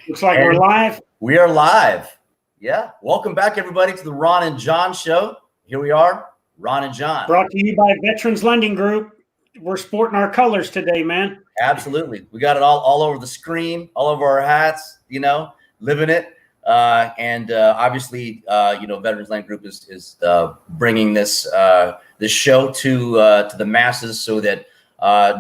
Looks like we're live. We are live. Yeah. Welcome back, everybody, to the Ron and John Show. Here we are, Ron and John. Brought to you by Veterans Lending Group. We're sporting our colors today, man. Absolutely. We got it all over the screen, all over our hats, living it. Obviously, Veterans Lending Group is bringing this show to the masses so that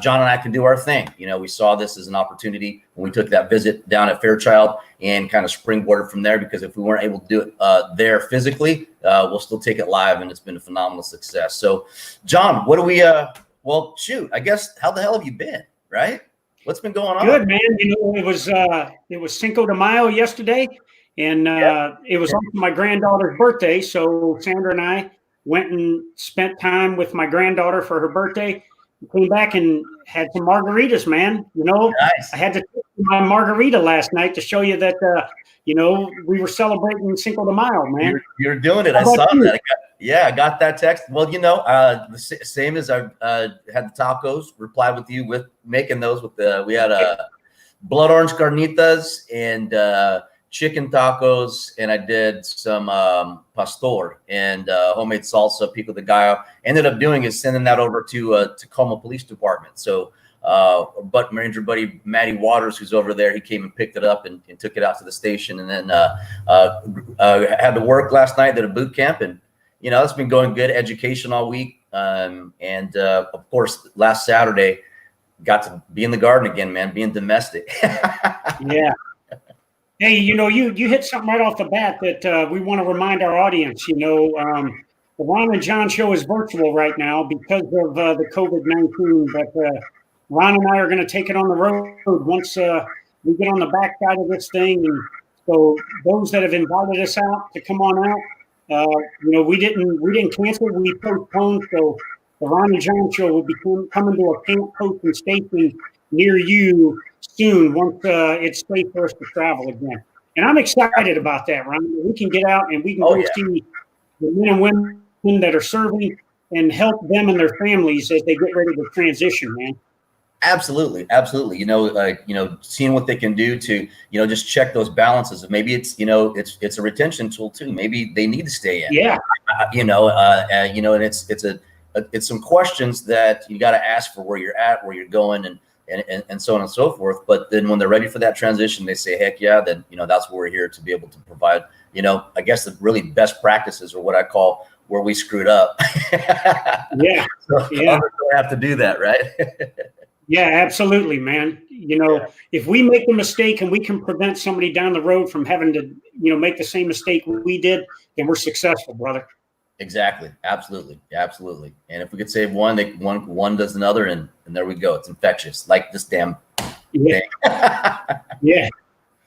John and I can do our thing. We saw this as an opportunity when we took that visit down at Fairchild and kind of springboarded from there, because if we weren't able to do it there physically, we'll still take it live, and it's been a phenomenal success. So, John, what do we, well, shoot, I guess, how the hell have you been, right? What's been going on? Good, man. It was Cinco de Mayo yesterday, and it was also my granddaughter's birthday. So Sandra and I went and spent time with my granddaughter for her birthday. Came back and had some margaritas, man. Nice. I had to take my margarita last night to show you that, we were celebrating Cinco de Mayo, man. You're doing it. I saw that. I got that text. Well, the same as I had the tacos, replied with you with making those with we had blood orange carnitas and chicken tacos, and I did some pastor and homemade salsa pico de gallo. Ended up doing is sending that over to Tacoma Police Department. So but my ranger buddy Matty Waters, who's over there, he came and picked it up and took it out to the station, and then had to work last night at a boot camp, and it's been going good. Education all week, and of course last Saturday got to be in the garden again, man, being domestic. Yeah. Hey, you hit something right off the bat that we want to remind our audience. The Ron and John Show is virtual right now because of the COVID-19, but Ron and I are going to take it on the road once we get on the backside of this thing. And so those that have invited us out to come on out, we didn't cancel, we postponed. So the Ron and John Show will be coming to a camp posting station near you soon, once it's safe for us to travel again. And I'm excited about that, Ron. We can get out and we can see the men and women that are serving and help them and their families as they get ready to transition, man. Absolutely. Seeing what they can do to, just check those balances. Maybe it's, it's a retention tool too. Maybe they need to stay in. Yeah. And it's some questions that you got to ask for where you're at, where you're going, and so on and so forth. But then when they're ready for that transition, they say, heck yeah, then, that's what we're here to be able to provide, I guess the really best practices, or what I call where we screwed up. Yeah. So yeah. Others don't have to do that, right? Yeah, absolutely, man. If we make a mistake and we can prevent somebody down the road from having to, make the same mistake we did, then we're successful, brother. Exactly. Absolutely. Absolutely. And if we could save one, one does another, and there we go. It's infectious, like this damn thing. Yeah.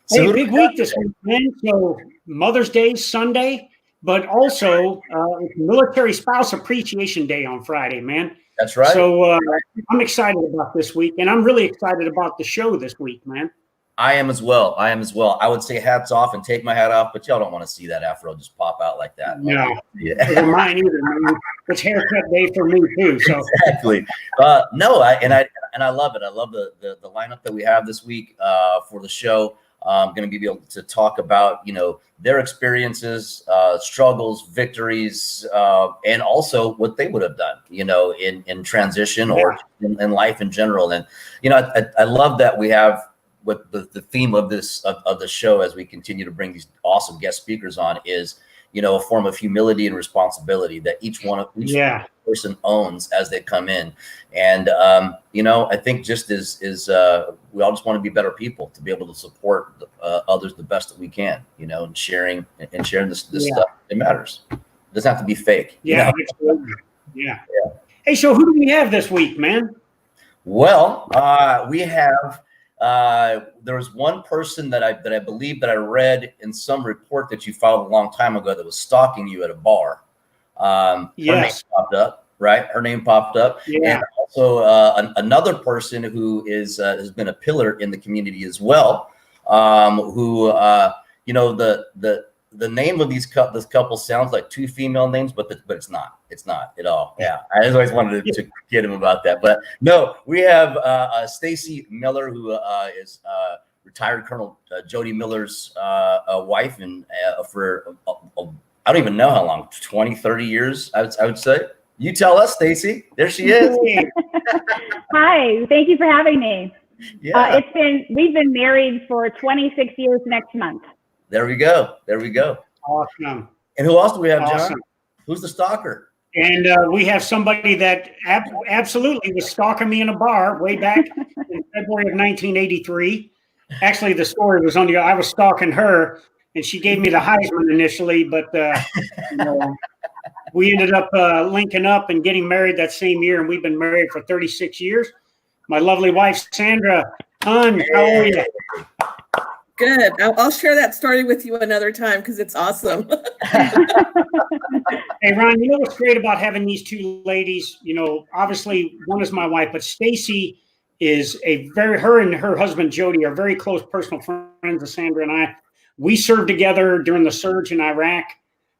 So hey, big week this week, man. So Mother's Day Sunday, but also it's Military Spouse Appreciation Day on Friday, man. That's right. So I'm excited about this week, and I'm really excited about the show this week, man. I am as well. I would say hats off and take my hat off, but y'all don't want to see that afro just pop out like that. No, mine either, man. It's haircut day for me too. So exactly. I love it. I love the lineup that we have this week for the show. I'm going to be able to talk about their experiences, struggles, victories, and also what they would have done in transition or in life in general. And I love that we have what the theme of the show, as we continue to bring these awesome guest speakers on, is a form of humility and responsibility that each person owns as they come in. And I think just is we all just want to be better people, to be able to support others the best that we can, and sharing this stuff. It matters. It doesn't have to be fake. Yeah. Yeah. Hey, so who do we have this week, man? Well, we have. There was one person that I believe that I read in some report that you filed a long time ago that was stalking you at a bar. Her name popped up, right? Her name popped up. Yeah. And also another person who has been a pillar in the community as well, who the name of this couple sounds like two female names, but it's not. It's not at all. Yeah, I just always wanted to kid him about that. But no, we have Stacy Miller, who is retired Colonel Jody Miller's wife, and for I don't even know how long, 20, 30 years, I would say. You tell us, Stacey. There she is. Hi, thank you for having me. Yeah. We've been married for 26 years next month. There we go. There we go. Awesome. And who else do we have, John? Awesome. Who's the stalker? And we have somebody that absolutely was stalking me in a bar way back in February of 1983. Actually, the story was I was stalking her, and she gave me the Heisman initially, but we ended up linking up and getting married that same year, and we've been married for 36 years. My lovely wife, Sandra. Hun, how are you? Good. I'll share that story with you another time because it's awesome. Hey, Ron, you know what's great about having these two ladies? You know, obviously one is my wife, but Stacey is her and her husband, Jody, are very close personal friends of Sandra and I. We served together during the surge in Iraq.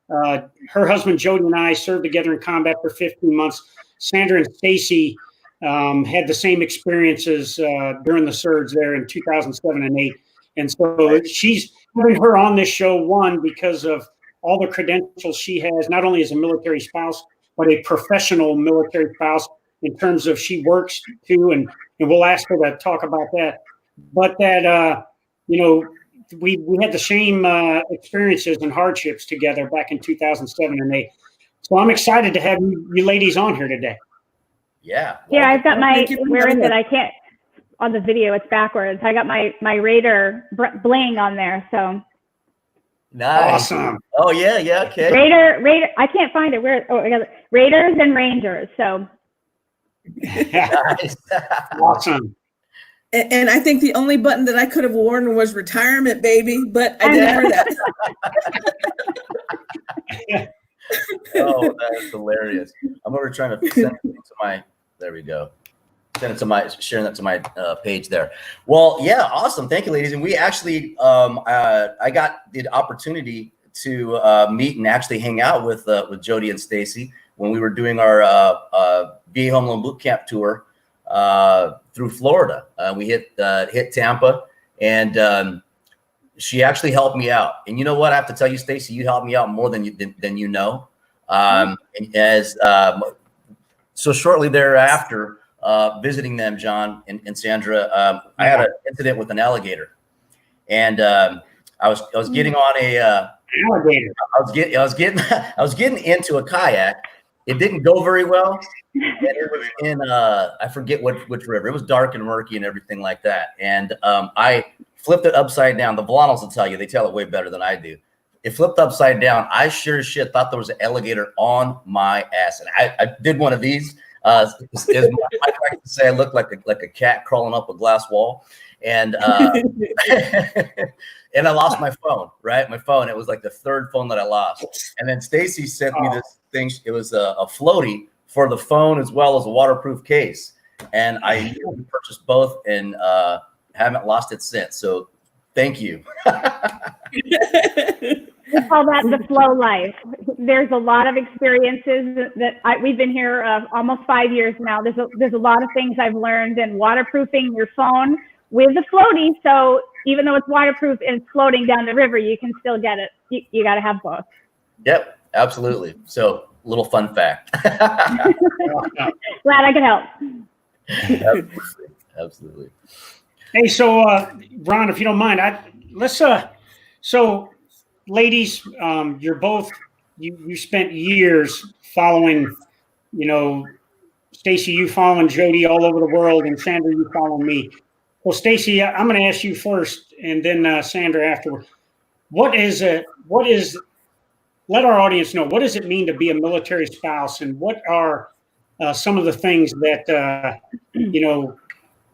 Her husband, Jody, and I served together in combat for 15 months. Sandra and Stacey had the same experiences during the surge there in 2007 and 8. And so she's putting her on this show, one, because of all the credentials she has, not only as a military spouse, but a professional military spouse in terms of she works too. And we'll ask her to talk about that. But that, we had the same experiences and hardships together back in 2007 and 8. So I'm excited to have you ladies on here today. Yeah. Yeah, I've got where is it? I can't. On the video, it's backwards. I got my Raider bling on there, so. Nice. Awesome. Oh yeah, okay. Raider. I can't find it. Where? Oh, I got it. Raiders and Rangers. So. Nice. Awesome. And I think the only button that I could have worn was retirement, baby, but I didn't wear that. Oh, that is hilarious. I'm over trying to send it to my. There we go. Sharing that to my page there. Well, yeah, awesome. Thank you, ladies. And we actually, I got the opportunity to meet and actually hang out with Jody and Stacey when we were doing our VA Home Loan Boot Camp tour through Florida. We hit Tampa, and she actually helped me out. And you know what? I have to tell you, Stacey, you helped me out more than you know. So shortly thereafter, visiting them, John and Sandra, I had an incident with an alligator, and I was getting on a alligator. I was getting into a kayak. It didn't go very well, and it was in I forget which river. It was dark and murky and everything like that. And I flipped it upside down. The Volanos will tell you; they tell it way better than I do. It flipped upside down. I sure as shit thought there was an alligator on my ass, and I did one of these. As my practice to say, I looked like a cat crawling up a glass wall, and and I lost my phone. Right, my phone. It was like the third phone that I lost. And then Stacey sent me this thing. It was a floaty for the phone as well as a waterproof case, and I purchased both and haven't lost it since. So thank you. We call that the flow life. There's a lot of experiences that we've been here almost 5 years now. There's a lot of things I've learned in waterproofing your phone with the floaty. So even though it's waterproof and it's floating down the river, you can still get it. You got to have both. Yep, absolutely. So little fun fact. Glad I could help. Absolutely. Hey, so Ron, if you don't mind, ladies, you're both, you spent years following, Stacey, you following Jody all over the world, and Sandra, you following me. Well, Stacey, I'm going to ask you first, and then Sandra afterward. Let our audience know, what does it mean to be a military spouse, and what are some of the things that,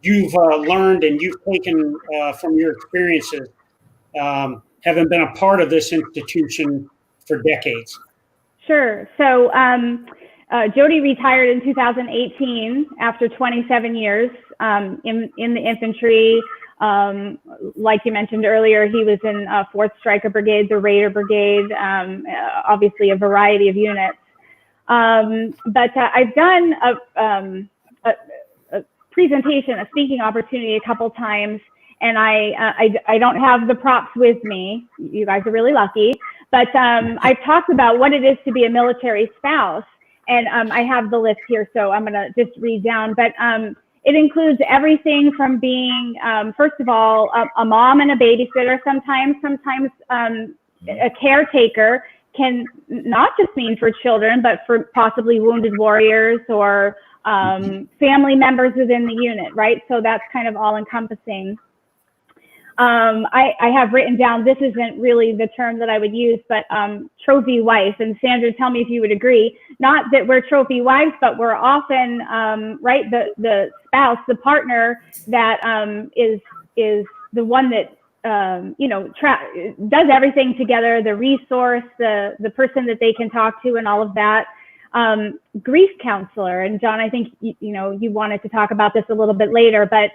you've learned and you've taken from your experiences, having been a part of this institution for decades? Sure. So Jody retired in 2018 after 27 years in the infantry. Like you mentioned earlier, he was in 4th Striker Brigade, the Raider Brigade, obviously a variety of units. But I've done a presentation, a speaking opportunity a couple times, and I don't have the props with me. You guys are really lucky. But I've talked about what it is to be a military spouse, and I have the list here, so I'm gonna just read down. But it includes everything from being, first of all, a mom and a babysitter sometimes a caretaker can not just mean for children, but for possibly wounded warriors or family members within the unit, right? So that's kind of all encompassing. I have written down, this isn't really the term that I would use, but trophy wife. And Sandra, tell me if you would agree. Not that we're trophy wives, but we're often, right, the spouse, the partner that is the one that, you know, does everything together, the resource, the person that they can talk to and all of that. Grief counselor. And John, I think, you know, you wanted to talk about this a little bit later, but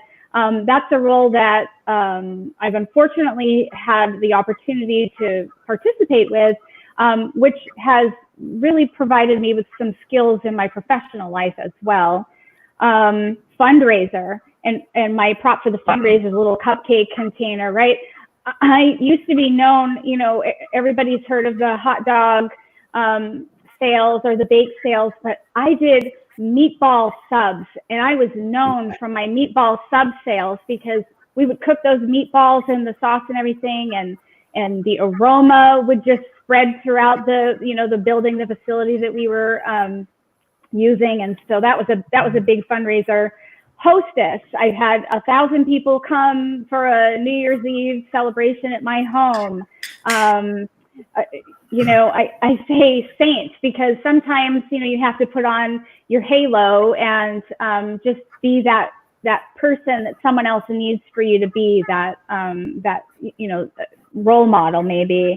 that's a role that I've unfortunately had the opportunity to participate with, which has really provided me with some skills in my professional life as well. Fundraiser, and my prop for the fundraiser is a little cupcake container, right? I used to be known, you know, everybody's heard of the hot dog sales or the bake sales, but I did meatball subs, and I was known from my meatball sub sales because we would cook those meatballs and the sauce and everything, and the aroma would just spread throughout the, you know, the building, the facility that we were using, and so that was a big fundraiser. Hostess, I had 1,000 people come for a New Year's Eve celebration at my home. You know, I say saint because sometimes, you know, you have to put on your halo and just be that person that someone else needs for you to be, that you know, role model maybe.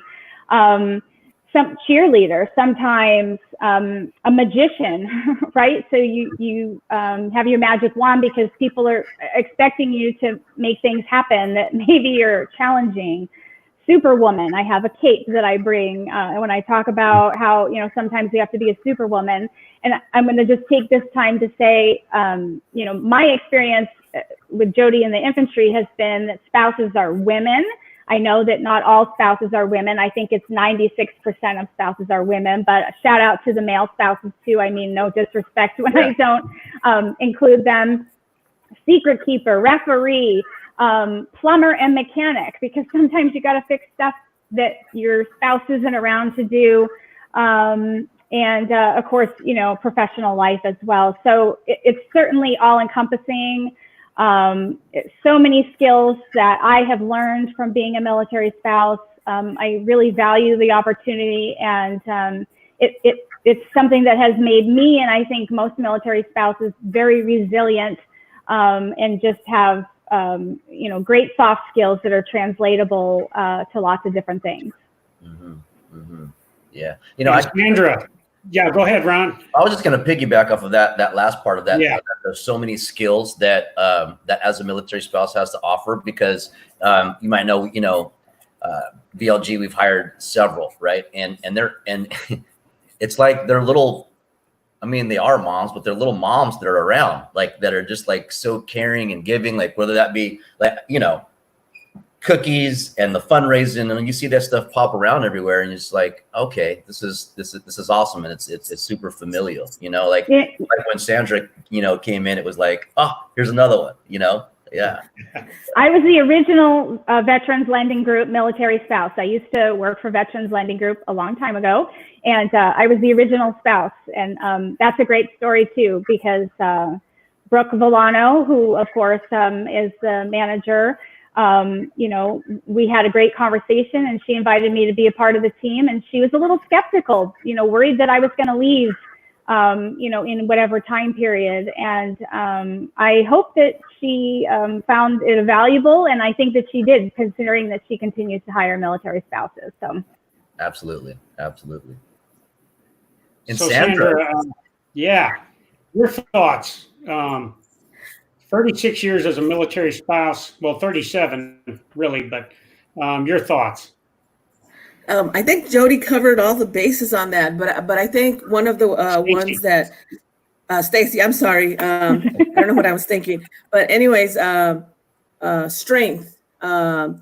Some cheerleader, sometimes a magician, right? So you have your magic wand because people are expecting you to make things happen that maybe are challenging. Superwoman, I have a cape that I bring when I talk about how, you know, sometimes we have to be a superwoman. And I'm going to just take this time to say, you know, my experience with Jody in the infantry has been that spouses are women. I know that not all spouses are women. I think it's 96% of spouses are women, but shout out to the male spouses too. I mean, no disrespect when I don't include them. Secret keeper, referee, plumber and mechanic, because sometimes you got to fix stuff that your spouse isn't around to do. And of course, you know, professional life as well. So it's certainly all encompassing. So many skills that I have learned from being a military spouse. I really value the opportunity, and it's something that has made me, and I think most military spouses, very resilient, and just have, you know, great soft skills that are translatable to lots of different things. Mm-hmm. Mm-hmm. Yeah. You know, Sandra. Yeah, go ahead, Ron. I was just going to piggyback off of that last part of that. Yeah. There's so many skills that that as a military spouse has to offer, because you might know, you know, VLG, we've hired several, right? And it's like they're little, I mean, they are moms, but they're little moms that are around, like, that are just like so caring and giving, like, whether that be like, you know, cookies and the fundraising, and you see that stuff pop around everywhere, and you're just like, okay, this is awesome, and it's super familial, you know, like, Yeah. like when Sandra, you know, came in, it was like, oh, here's another one, you know. Yeah. I was the original Veterans Lending Group military spouse. I used to work for Veterans Lending Group a long time ago, and I was the original spouse. And that's a great story too, because Brooke Villano, who of course is the manager, you know, we had a great conversation, and she invited me to be a part of the team, and she was a little skeptical, you know, worried that I was going to leave, you know, in whatever time period. And I hope that she found it valuable, and I think that she did, considering that she continues to hire military spouses. So Absolutely. Absolutely. And So Sandra, yeah, your thoughts. 36 years as a military spouse, well, 37 really, but your thoughts. I think Jody covered all the bases on that, but I think one of the ones that Stacy, I'm sorry, I don't know what I was thinking, but anyways, strength. and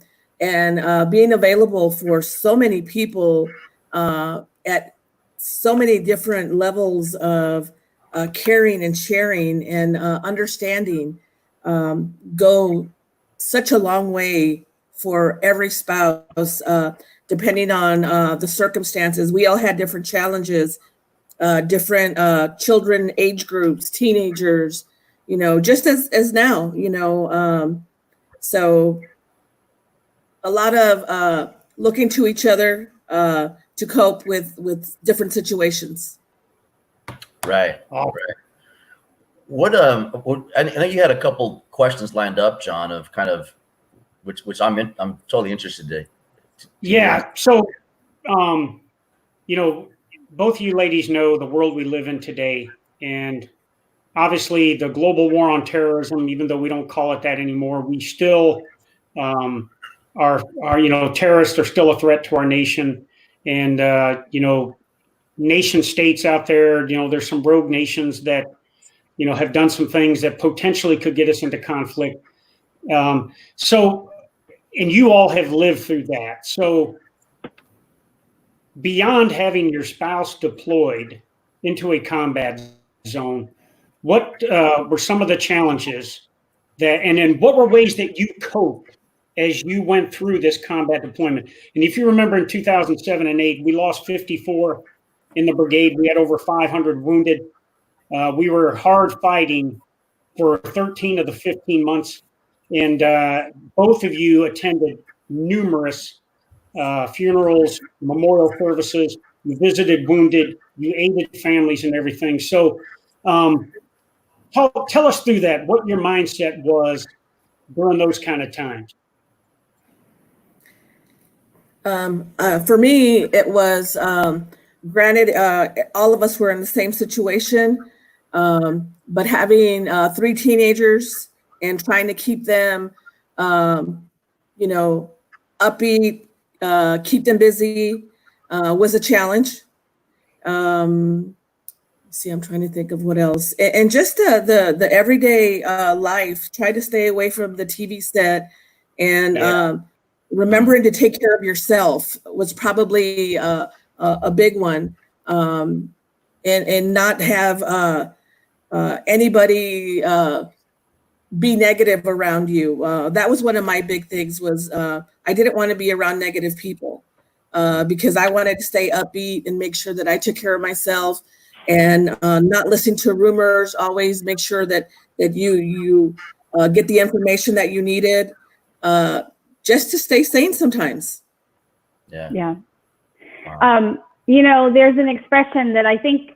being available for so many people at so many different levels of caring and sharing and understanding go such a long way for every spouse, depending on the circumstances. We all had different challenges, different children, age groups, teenagers, just as now, so a lot of looking to each other to cope with different situations. Right. All right. What I know you had a couple questions lined up, John, of kind of which I'm totally interested in. Yeah. So, both of you ladies know the world we live in today, and obviously the global war on terrorism, even though we don't call it that anymore, we still are terrorists are still a threat to our nation. And, nation states out there, there's some rogue nations that, have done some things that potentially could get us into conflict. And you all have lived through that. So beyond having your spouse deployed into a combat zone, what were some of the challenges and then what were ways that you coped as you went through this combat deployment? And if you remember in 2007 and 2008, we lost 54 in the brigade. We had over 500 wounded. We were hard fighting for 13 of the 15 months. And both of you attended numerous funerals, memorial services. You visited wounded, you aided families and everything. So tell us through that, what your mindset was during those kind of times. For me, it was, granted, all of us were in the same situation, but having 3 teenagers and trying to keep them, upbeat, keep them busy, was a challenge. I'm trying to think of what else. And just the everyday life, try to stay away from the TV set and remembering to take care of yourself was probably a big one. And not have anybody be negative around you. That was one of my big things was I didn't want to be around negative people because I wanted to stay upbeat and make sure that I took care of myself and not listen to rumors, always make sure that you get the information that you needed just to stay sane sometimes. Yeah. Yeah. Wow. There's an expression that I think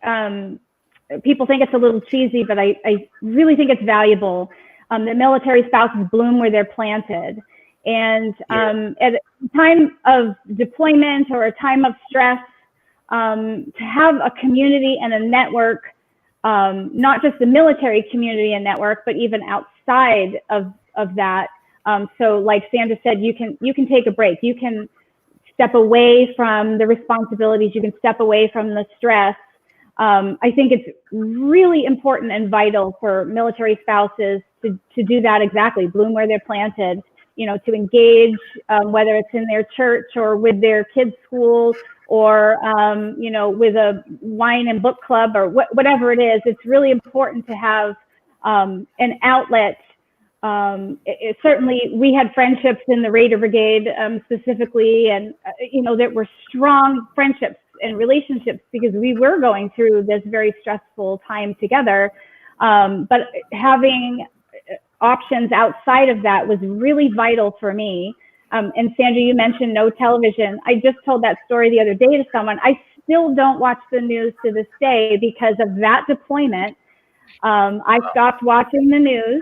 people think it's a little cheesy, but I really think it's valuable. That military spouses bloom where they're planted. And at a time of deployment or a time of stress, to have a community and a network, not just the military community and network, but even outside of that. So like Sandra said, you can take a break. You can step away from the responsibilities. You can step away from the stress. I think it's really important and vital for military spouses to do that exactly, bloom where they're planted, to engage, whether it's in their church or with their kids' school or, with a wine and book club or whatever it is. It's really important to have an outlet. Certainly we had friendships in the Raider Brigade specifically, and, that were strong friendships and relationships because we were going through this very stressful time together. But having options outside of that was really vital for me. And Sandra, you mentioned no television. I just told that story the other day to someone. I still don't watch the news to this day because of that deployment. I stopped watching the news,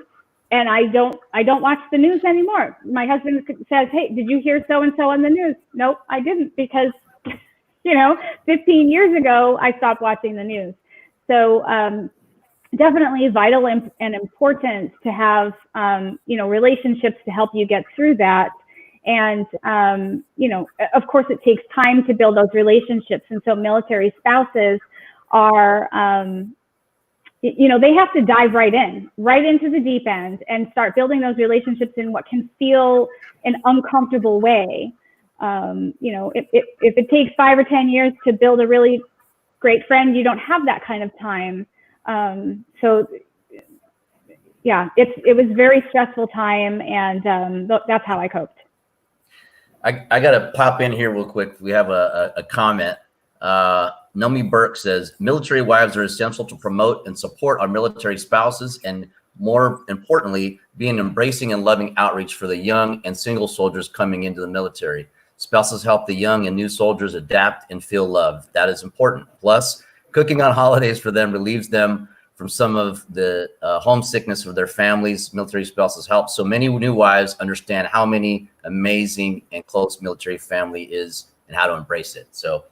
and I don't watch the news anymore. My husband says, "Hey, did you hear so-and-so on the news?" Nope, I didn't, because 15 years ago, I stopped watching the news. So definitely vital and important to have, relationships to help you get through that. And, of course, it takes time to build those relationships. And so military spouses are they have to dive right into the deep end and start building those relationships in what can feel an uncomfortable way. If it takes 5 or 10 years to build a really great friend, you don't have that kind of time. So yeah, it was a very stressful time, and that's how I coped. I got to pop in here real quick. We have a comment. Nomi Burke says, military wives are essential to promote and support our military spouses, and more importantly, be an embracing and loving outreach for the young and single soldiers coming into the military. Spouses help the young and new soldiers adapt and feel loved. That is important. Plus, cooking on holidays for them relieves them from some of the homesickness of their families. Military spouses help. So many new wives understand how many amazing and close military family is and how to embrace it. So,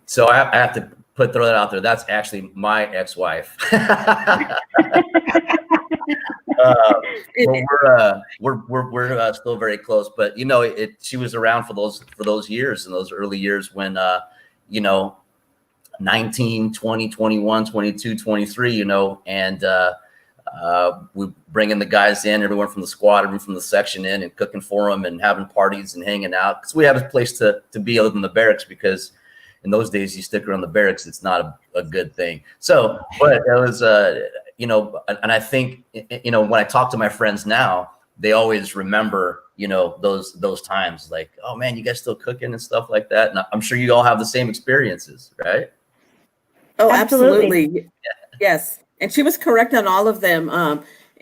so I have to throw that out there. That's actually my ex-wife. We're still very close, but she was around for those years, in those early years when 19, 20, 21, 22, 23, and we bringing the guys in, everyone from the squad, everyone from the section in, and cooking for them and having parties and hanging out, because we have a place to be other than the barracks, because in those days you stick around the barracks, it's not a good thing. So, but it was, and I think, when I talk to my friends now, they always remember, those times, like, oh man, you guys still cooking and stuff like that. And I'm sure you all have the same experiences, right? Oh, absolutely. Yes. And she was correct on all of them.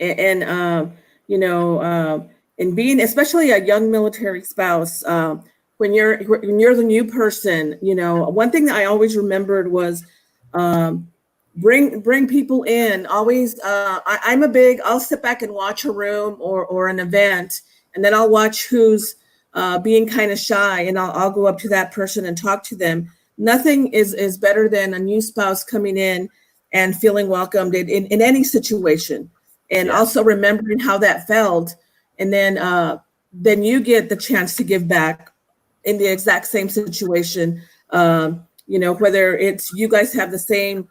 And being, especially a young military spouse, when you're the new person, one thing that I always remembered was, bring people in. Always, I'll sit back and watch a room or an event, and then I'll watch who's being kind of shy, and I'll go up to that person and talk to them. Nothing is better than a new spouse coming in and feeling welcomed in any situation, and also remembering how that felt, and then you get the chance to give back in the exact same situation. Whether it's you guys have the same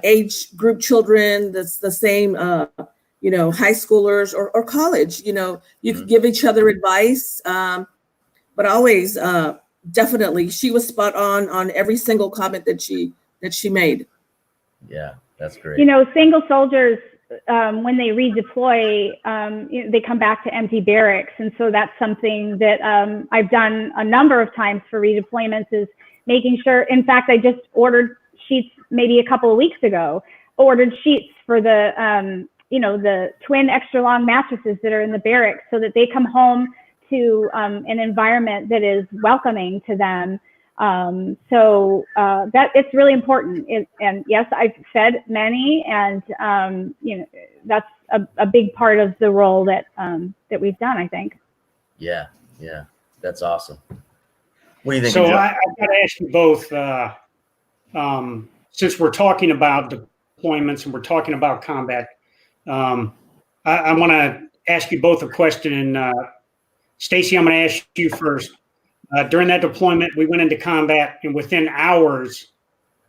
age group children, that's the same, high schoolers or college, you can give each other advice. But always, definitely, she was spot on every single comment that she made. Yeah, that's great. Single soldiers, when they redeploy, they come back to empty barracks. And so that's something that I've done a number of times for redeployments, is making sure. In fact, I just ordered sheets maybe a couple of weeks ago, ordered sheets for the, the twin extra long mattresses that are in the barracks, so that they come home to an environment that is welcoming to them. So that it's really important. And yes, I've fed many, and that's a big part of the role that we've done, I think. Yeah, that's awesome. What do you think? So I've got to ask you both, since we're talking about deployments and we're talking about combat, I want to ask you both a question. And Stacey, I'm going to ask you first. During that deployment, we went into combat, and within hours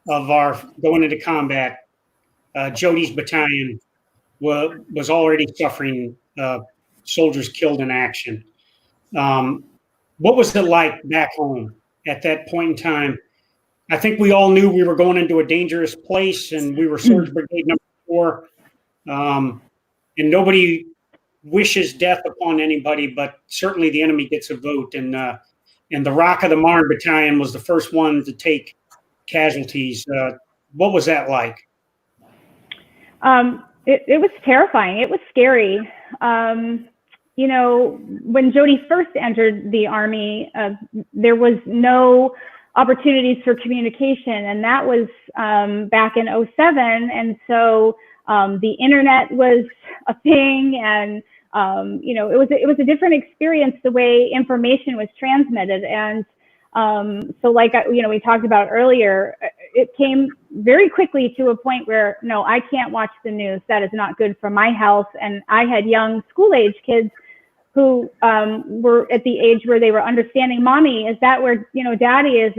of our going into combat, Jody's battalion was already suffering soldiers killed in action. What was it like back home at that point in time? I think we all knew we were going into a dangerous place, and we were Surge Brigade number 4. And nobody wishes death upon anybody, but certainly the enemy gets a vote. And the Rock of the Marne Battalion was the first one to take casualties. What was that like? It was terrifying. It was scary. When Jody first entered the Army, there was no opportunities for communication, and that was back in 2007. And so the internet was a thing, and it was a different experience, the way information was transmitted. And so like, we talked about earlier, it came very quickly to a point where, no, I can't watch the news. That is not good for my health. And I had young school-age kids who were at the age where they were understanding, mommy, is that where, daddy is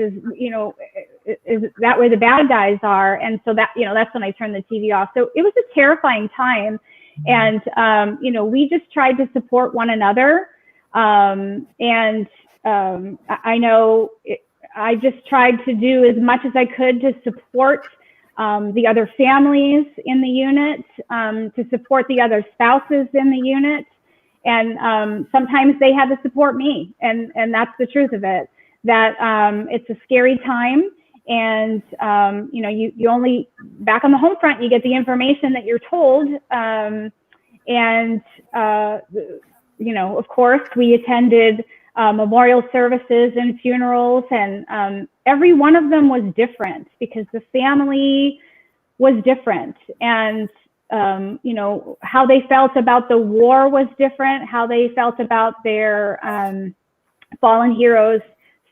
is that where the bad guys are? And so that, that's when I turned the TV off. So it was a terrifying time. And, we just tried to support one another. I know I just tried to do as much as I could to support the other families in the unit, to support the other spouses in the unit. And sometimes they had to support me. And that's the truth of it, that it's a scary time. And, you only, back on the home front, you get the information that you're told. Of course, we attended memorial services and funerals, and every one of them was different because the family was different. And, how they felt about the war was different, how they felt about their fallen heroes'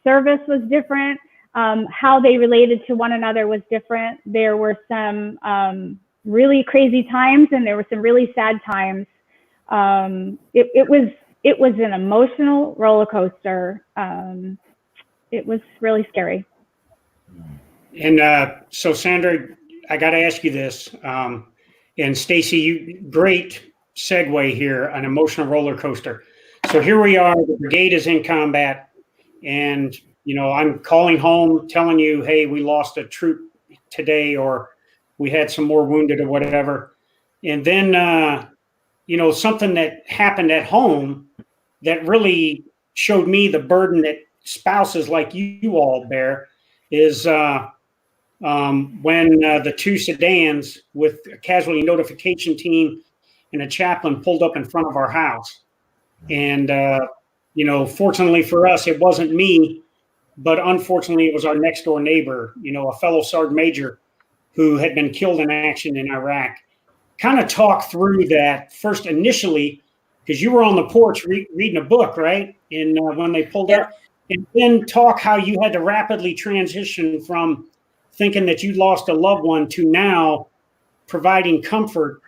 service was different. How they related to one another was different. There were some really crazy times, and there were some really sad times. It was an emotional roller coaster. It was really scary. And so, Sandra, I got to ask you this. And Stacy, you great segue here, an emotional roller coaster. So here we are. The brigade is in combat, and I'm calling home, telling you, hey, we lost a troop today, or we had some more wounded or whatever. And then, something that happened at home that really showed me the burden that spouses like you all bear is when the two sedans with a casualty notification team and a chaplain pulled up in front of our house. And, fortunately for us, it wasn't me. But unfortunately, it was our next door neighbor, a fellow sergeant major who had been killed in action in Iraq. Kind of talk through that first initially, because you were on the porch reading a book, right? And when they pulled up, and then talk how you had to rapidly transition from thinking that you lost a loved one to now providing comfort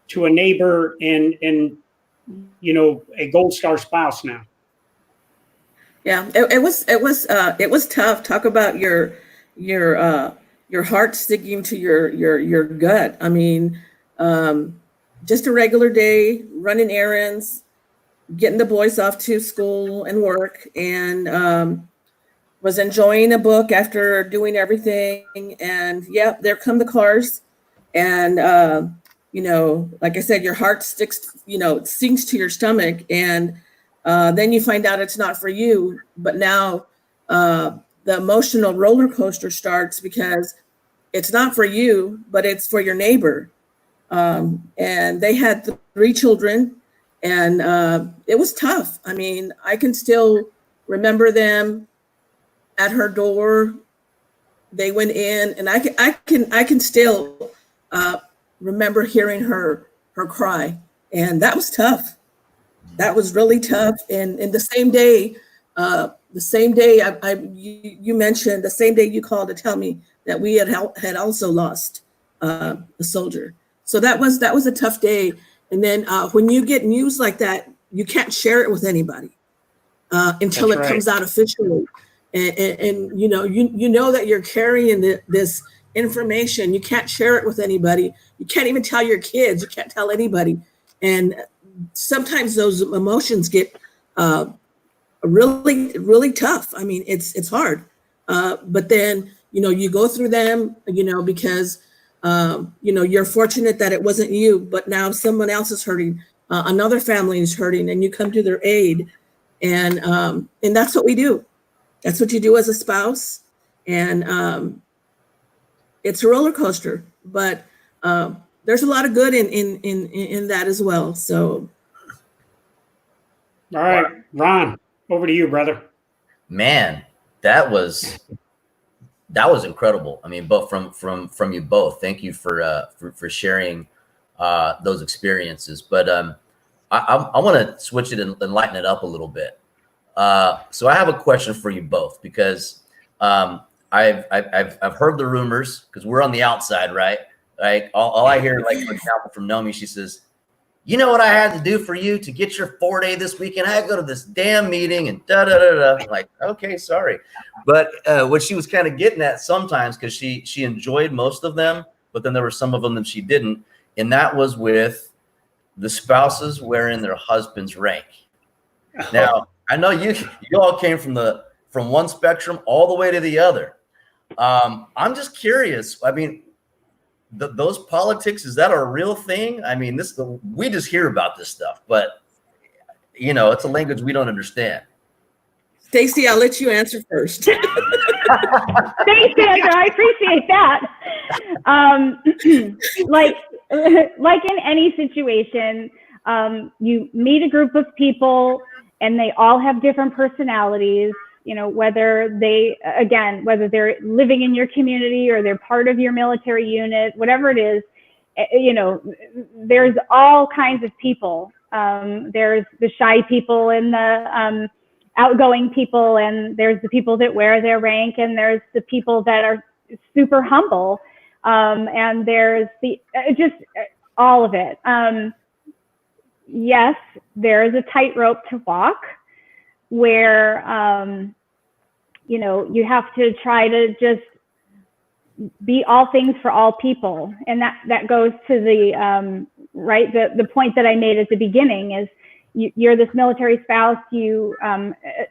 to a neighbor and a Gold Star spouse now. Yeah, it was tough. Talk about your heart sticking to your gut. I mean, just a regular day, running errands, getting the boys off to school and work, and was enjoying a book after doing everything. And there come the cars, and like I said, your heart sticks, it sinks to your stomach, and then you find out it's not for you. But now the emotional roller coaster starts because it's not for you, but it's for your neighbor. And they had 3 children, and it was tough. I mean, I can still remember them at her door. They went in, and I can still remember hearing her cry, and that was tough. That was really tough. And the same day, you mentioned the same day you called to tell me that we had also lost a soldier. So that was a tough day. And then when you get news like that, you can't share it with anybody until it comes out officially. And you know that you're carrying this information. You can't share it with anybody. You can't even tell your kids. You can't tell anybody. And sometimes those emotions get really, really tough. I mean, it's hard. But then, you go through them, because, you're fortunate that it wasn't you, but now someone else is hurting. Another family is hurting, and you come to their aid. And that's what we do. That's what you do as a spouse. And it's a roller coaster, but there's a lot of good in that as well. So. All right, Ron, over to you, brother. Man, that was incredible. I mean, both from you both. Thank you for sharing those experiences. But I want to switch it and lighten it up a little bit. So I have a question for you both, because I've heard the rumors, because we're on the outside, right? Like all I hear, like, for example, from Nomi, she says, you know what I had to do for you to get your 4-day this weekend? I had to go to this damn meeting and da da da da. I'm like, okay, sorry. But what she was kind of getting at sometimes, because she enjoyed most of them, but then there were some of them that she didn't, and that was with the spouses wearing their husband's rank. Now, I know you all came from one spectrum all the way to the other. I'm just curious. I mean, those politics, is that a real thing? I mean, we just hear about this stuff, but you know, it's a language we don't understand. Stacey, I'll let you answer first. Thanks, Sandra. I appreciate that. Like in any situation, you meet a group of people and they all have different personalities. You know, whether they're living in your community or they're part of your military unit, whatever it is, you know, there's all kinds of people. There's the shy people and the outgoing people, and there's the people that wear their rank, and there's the people that are super humble, and there's just all of it. Yes, there is a tightrope to walk where, you know, you have to try to just be all things for all people. And that goes to the, right, the point that I made at the beginning is you're this military spouse, you,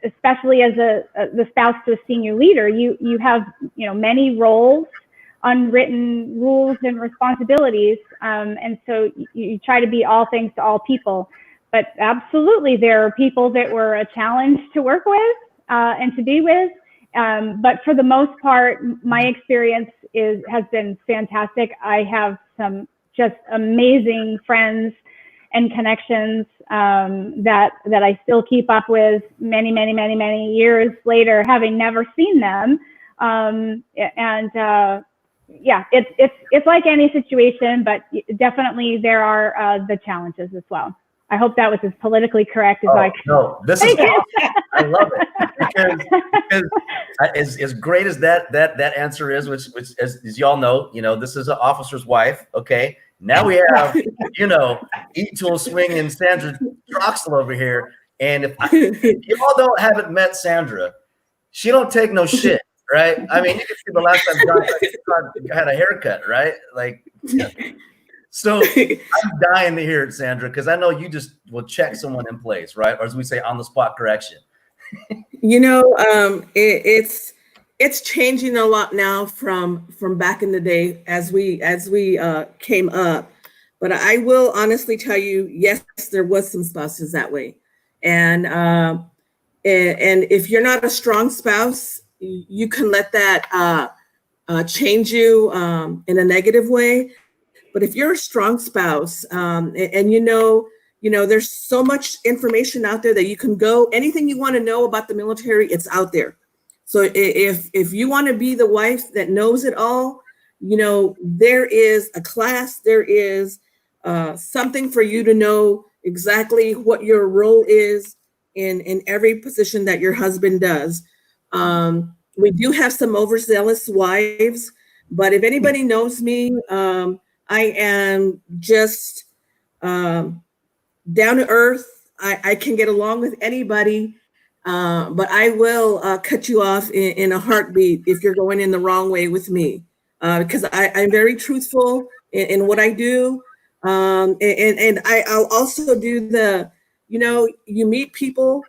especially as the spouse to a senior leader, you have, you know, many roles, unwritten rules and responsibilities. And so you try to be all things to all people. But absolutely, there are people that were a challenge to work with and to be with. But for the most part, my experience has been fantastic. I have some just amazing friends and connections that I still keep up with many years later, having never seen them. Yeah, it's like any situation, but definitely there are the challenges as well. I hope that was as politically correct as I could. No, this is awesome. I love it because as great as that answer is, which as y'all know, you know, this is an officer's wife. Okay, now we have, you know, 𝗕𝗐𝗔𝘄 swinging Sandra Troxel over here, and if y'all haven't met Sandra, she don't take no shit, right? I mean, you can see the last time John had a haircut, right? Like. So I'm dying to hear it, Sandra, because I know you just will check someone in place, right? Or as we say, on the spot correction. You know, it's changing a lot now from back in the day as we came up. But I will honestly tell you, yes, there was some spouses that way, and if you're not a strong spouse, you can let that change you in a negative way. But if you're a strong spouse, and you know, there's so much information out there that you can go, anything you want to know about the military, it's out there. So if you want to be the wife that knows it all, you know, there is a class, there is something for you to know exactly what your role is in every position that your husband does. We do have some overzealous wives, but if anybody knows me, I am just down to earth. I can get along with anybody, but I will cut you off in a heartbeat if you're going in the wrong way with me, because I'm very truthful in what I do. And I'll also do the, you know, you meet people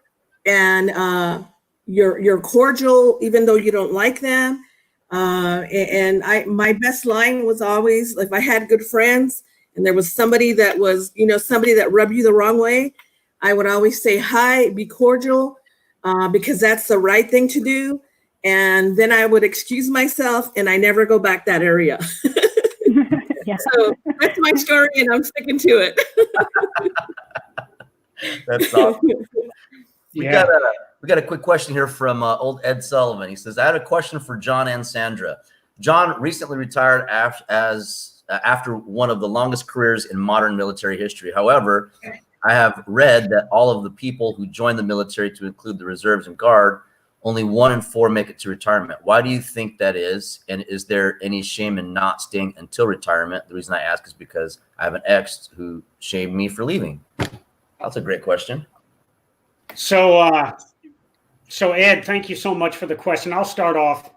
and you're cordial, even though you don't like them. My best line was always, if I had good friends and there was somebody that was, you know, somebody that rubbed you the wrong way, I would always say, hi, be cordial, because that's the right thing to do. And then I would excuse myself and I never go back that area. Yeah. So that's my story and I'm sticking to it. That's awesome. We got a quick question here from old Ed Sullivan. He says, I had a question for John and Sandra. John recently retired after one of the longest careers in modern military history. However, I have read that all of the people who joined the military, to include the reserves and guard, only 1 in 4 make it to retirement. Why do you think that is? And is there any shame in not staying until retirement? The reason I ask is because I have an ex who shamed me for leaving. That's a great question. So, Ed, thank you so much for the question. I'll start off.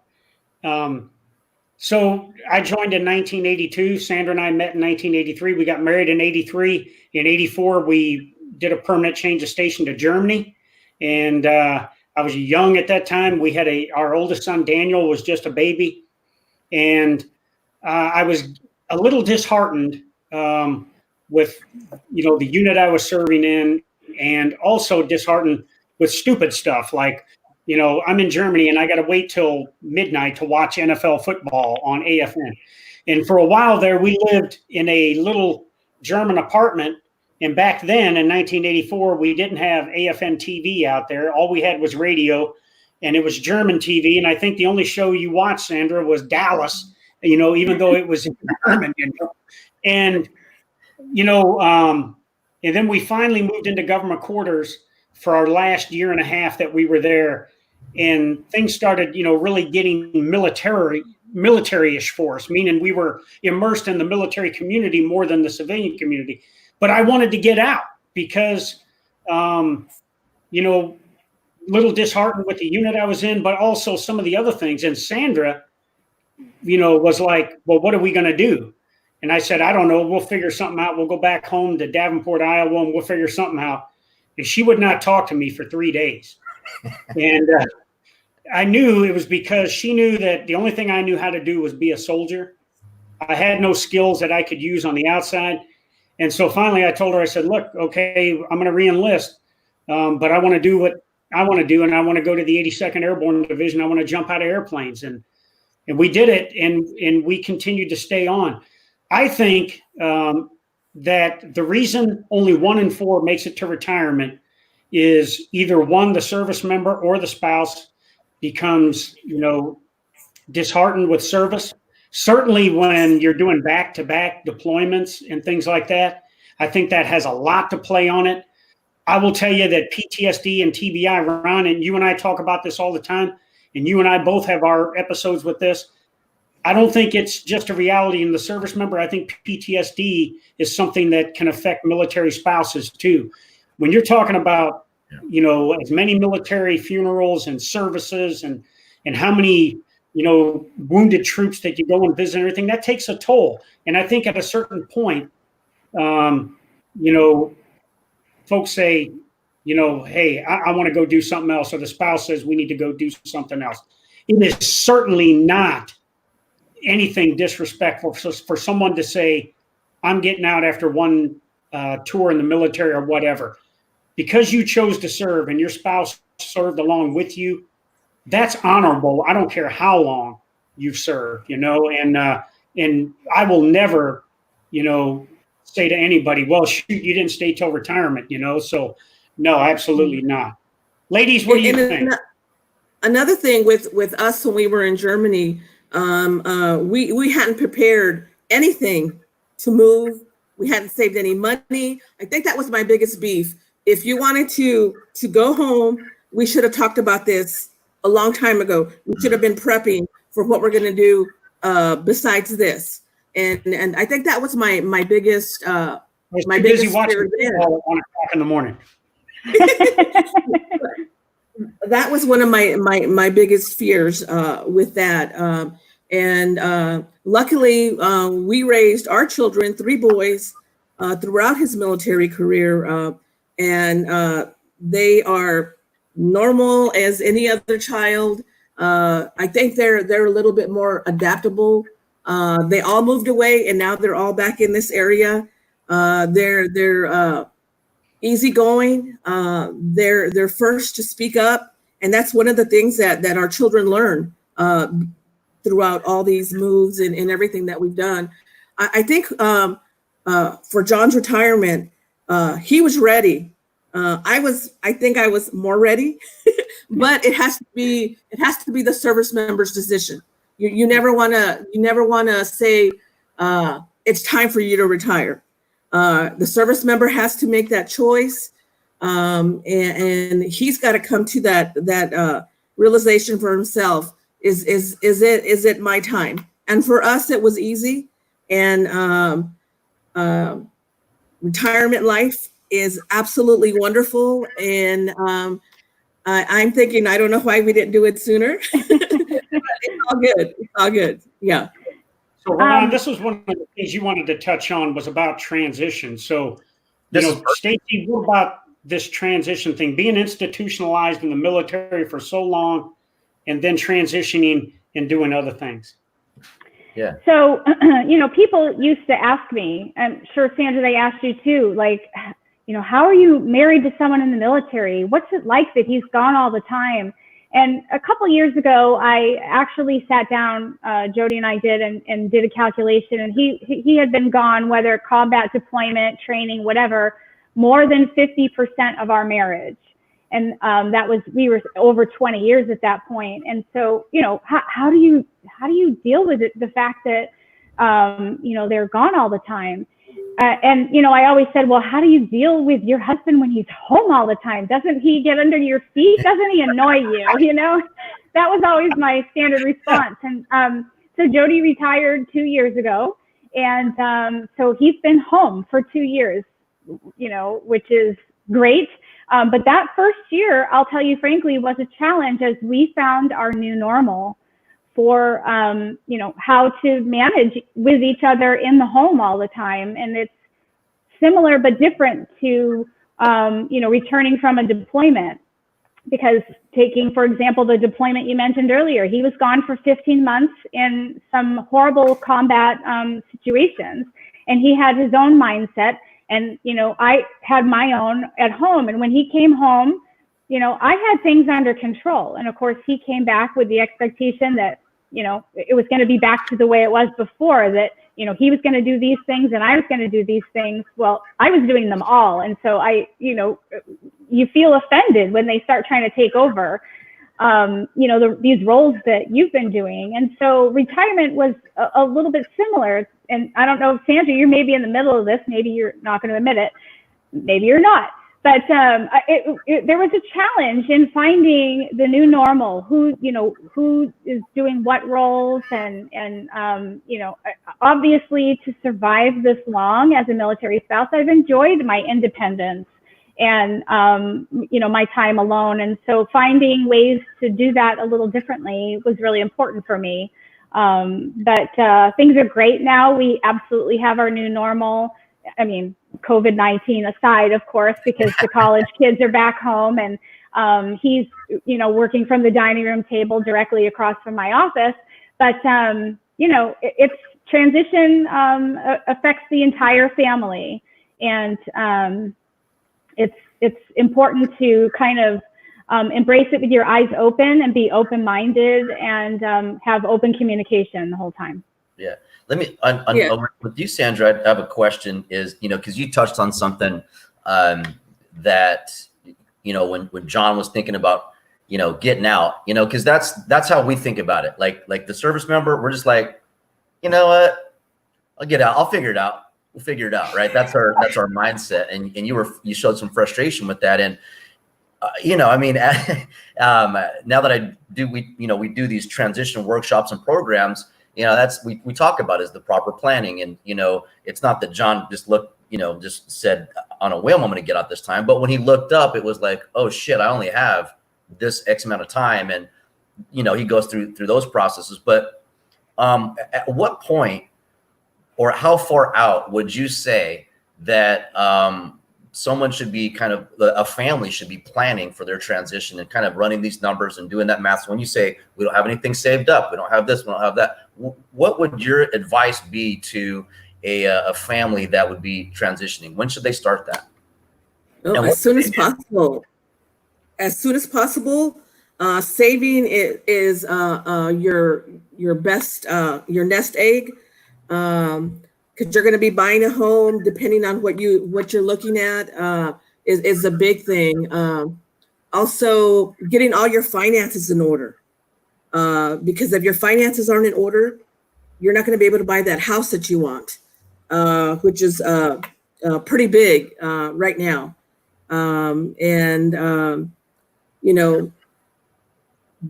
So I joined in 1982. Sandra and I met in 1983. We got married in 83. In 84, we did a permanent change of station to Germany. And I was young at that time. We had our oldest son, Daniel, was just a baby. And I was a little disheartened with, the unit I was serving in, and also disheartened with stupid stuff like, I'm in Germany and I got to wait till midnight to watch NFL football on AFN. And for a while there, we lived in a little German apartment. And back then in 1984, we didn't have AFN TV out there. All we had was radio, and it was German TV. And I think the only show you watched, Sandra, was Dallas, even though it was in German, And, and then we finally moved into government quarters for our last year and a half that we were there. And things started, really getting military-ish for us, meaning we were immersed in the military community more than the civilian community. But I wanted to get out because, little disheartened with the unit I was in, but also some of the other things. And Sandra, was like, well, what are we going to do? And I said, I don't know. We'll figure something out. We'll go back home to Davenport, Iowa, and we'll figure something out. And she would not talk to me for 3 days. And I knew it was because she knew that the only thing I knew how to do was be a soldier. I had no skills that I could use on the outside. And so finally I told her, I said, look, okay, I'm going to re-enlist, but I want to do what I want to do. And I want to go to the 82nd Airborne Division. I want to jump out of airplanes. And we did it, and we continued to stay on. I think that the reason only 1 in 4 makes it to retirement is either one, the service member or the spouse becomes, disheartened with service. Certainly when you're doing back-to-back deployments and things like that, I think that has a lot to play on it. I will tell you that PTSD and TBI, Ron, and you and I talk about this all the time, and you and I both have our episodes with this. I don't think it's just a reality in the service member. I think PTSD is something that can affect military spouses too. When you're talking about, as many military funerals and services and how many, wounded troops that you go and visit and everything, that takes a toll. And I think at a certain point, folks say, hey, I want to go do something else. Or the spouse says we need to go do something else. It is certainly not anything disrespectful for someone to say, I'm getting out after one tour in the military or whatever. Because you chose to serve and your spouse served along with you, that's honorable. I don't care how long you've served, and I will never, say to anybody, well, shoot, you didn't stay till retirement, so no, absolutely not. Ladies, what do you think? Another thing with us when we were in Germany, we hadn't prepared anything to move. We hadn't saved any money. I think that was my biggest beef. If you wanted to go home, we should have talked about this a long time ago. We should have been prepping for what we're going to do besides this. And I think that was my biggest my biggest fear there. At 1 o'clock in the morning. That was one of my biggest fears with that. And luckily, we raised our children, 3 boys, throughout his military career. And they are normal as any other child. I think they're a little bit more adaptable. They all moved away, and now they're all back in this area. They're easygoing. They're first to speak up, and that's one of the things that our children learn throughout all these moves and everything that we've done. I think for John's retirement, he was ready. I think I was more ready, but it has to be the service member's decision. You never want to say it's time for you to retire. The service member has to make that choice, and he's got to come to that realization for himself, is it my time? And for us, it was easy. And retirement life is absolutely wonderful. And I'm thinking, I don't know why we didn't do it sooner. It's all good. It's all good. Yeah. So Ron, this was one of the things you wanted to touch on, was about transition. So, Stacey, what about this transition thing, being institutionalized in the military for so long and then transitioning and doing other things? Yeah. So, people used to ask me, I'm sure, Sandra, they asked you too, like, how are you married to someone in the military? What's it like that he's gone all the time? And a couple years ago, I actually sat down, Jody and I did, and did a calculation, and he had been gone, whether combat, deployment, training, whatever, more than 50% of our marriage. And we were over 20 years at that point. And so, how do you deal with it, the fact that, they're gone all the time? And I always said, well, how do you deal with your husband when he's home all the time? Doesn't he get under your feet? Doesn't he annoy you? That was always my standard response. And so Jody retired 2 years ago. And so he's been home for 2 years, which is great. But that first year, I'll tell you frankly, was a challenge as we found our new normal for, how to manage with each other in the home all the time. And it's similar but different to, returning from a deployment. Because taking, for example, the deployment you mentioned earlier, he was gone for 15 months in some horrible combat situations, and he had his own mindset. And, I had my own at home. And when he came home, I had things under control. And of course, he came back with the expectation that, it was going to be back to the way it was before, that, he was going to do these things and I was going to do these things. Well, I was doing them all. And so you feel offended when they start trying to take over, these roles that you've been doing. And so retirement was a little bit similar. And I don't know if, Sandra, you're maybe in the middle of this. Maybe you're not going to admit it. Maybe you're not. But there was a challenge in finding the new normal, who is doing what roles, and obviously, to survive this long as a military spouse, I've enjoyed my independence and, my time alone. And so finding ways to do that a little differently was really important for me. But things are great now. We absolutely have our new normal. I mean, COVID-19 aside, of course, because the college kids are back home, and he's, working from the dining room table directly across from my office. But, it's transition affects the entire family. And it's important to kind of embrace it with your eyes open and be open-minded and have open communication the whole time. Yeah. Let me, with you, Sandra, I have a question is, because you touched on something that, when John was thinking about, getting out, because that's how we think about it. Like the service member, we're just like, you know what, I'll get out. I'll figure it out. We'll figure it out. Right. That's our mindset. And you showed some frustration with that. And, now that we do these transition workshops and programs, that's we talk about is the proper planning. And, it's not that John just looked, just said on a whim, I'm going to get out this time. But when he looked up, it was like, oh shit, I only have this X amount of time. And, he goes through those processes. But at what point or how far out would you say that someone should be a family should be planning for their transition and kind of running these numbers and doing that math? So when you say we don't have anything saved up, we don't have this, we don't have that, what would your advice be to a family that would be transitioning? When should they start that? Oh, as soon as possible. As soon as possible. Saving is your best, your nest egg. Because you're going to be buying a home, depending on what you're looking at, is a big thing. Also, getting all your finances in order. Because if your finances aren't in order, you're not going to be able to buy that house that you want, which is pretty big right now.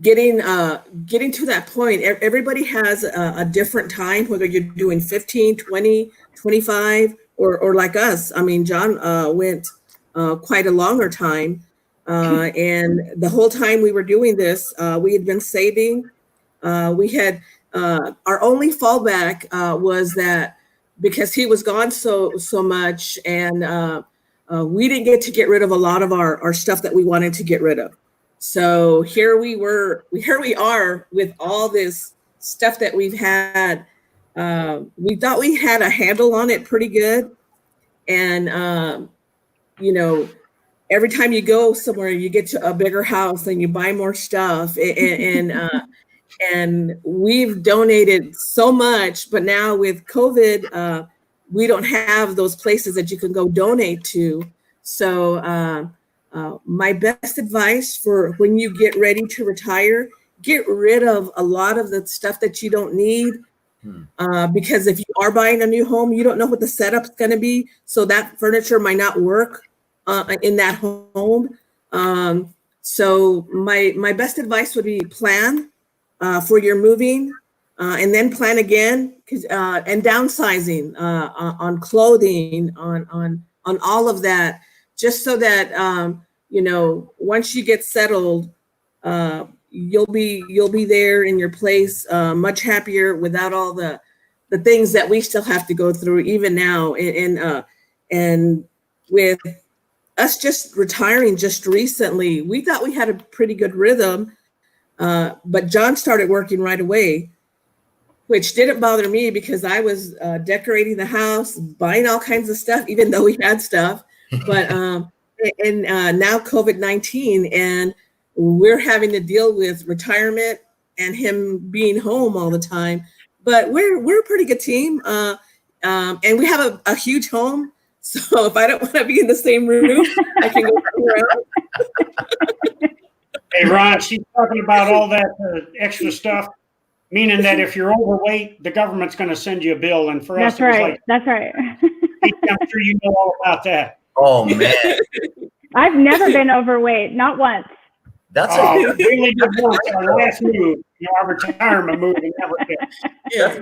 getting to that point, everybody has a different time, whether you're doing 15, 20, 25, or like us. I mean, John went quite a longer time. And the whole time we were doing this, we had been saving. We had our only fallback was that because he was gone so much, and we didn't get rid of a lot of our stuff that we wanted to get rid of. So here we are with all this stuff that we've had. We thought we had a handle on it pretty good. And, you know, every time you go somewhere, you get to a bigger house and you buy more stuff. And we've donated so much, but now with COVID, we don't have those places that you can go donate to. So my best advice for when you get ready to retire, get rid of a lot of the stuff that you don't need. Because if you are buying a new home, you don't know what the setup's going to be. So that furniture might not work in that home. So my best advice would be plan for your moving, and then plan again, and downsizing on clothing, on all of that, just so that you know, once you get settled, you'll be there in your place, much happier without all the things that we still have to go through even now. And with us just retiring just recently, we thought we had a pretty good rhythm, but John started working right away, which didn't bother me because I was decorating the house, buying all kinds of stuff, even though we had stuff. But and now COVID-19, and we're having to deal with retirement and him being home all the time. But we're a pretty good team, and we have a huge home. So if I don't want to be in the same room, I can go somewhere else. Hey, Ron, she's talking about all that extra stuff, meaning that if you're overweight, the government's going to send you a bill. And for us, That's right. I'm sure you know all about that. Oh, man. I've never been overweight, not once. That's really good work. Our last move, you know, our retirement move, and never did. Yeah,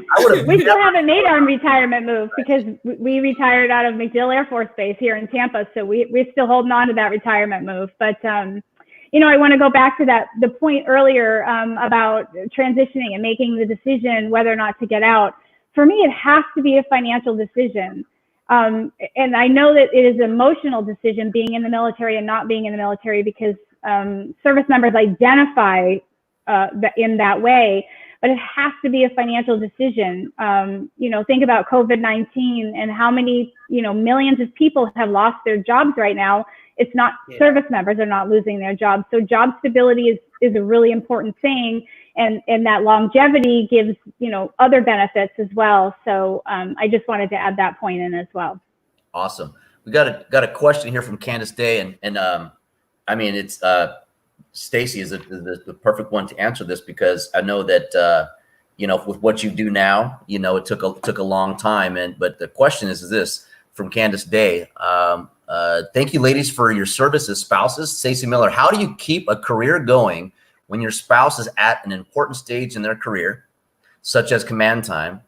we still haven't made our retirement move because we retired out of MacDill Air Force Base here in Tampa, so we're still holding on to that retirement move. But you know, I want to go back to the point earlier about transitioning and making the decision whether or not to get out. For me, it has to be a financial decision. And I know that it is an emotional decision being in the military and not being in the military, because service members identify in that way, but it has to be a financial decision. You know, think about COVID-19 and how many, you know, millions of people have lost their jobs right now. It's not service members are not losing their jobs. So job stability is a really important thing. And that longevity gives, you know, other benefits as well. So I just wanted to add that point in as well. Awesome. We got a question here from Candace Day, and I mean, it's Stacy is the perfect one to answer this, because I know that you know, with what you do now, you know, it took a long time, but the question is this from Candace Day. Thank you, ladies, for your service as spouses. Stacy Miller, how do you keep a career going when your spouse is at an important stage in their career, such as command time?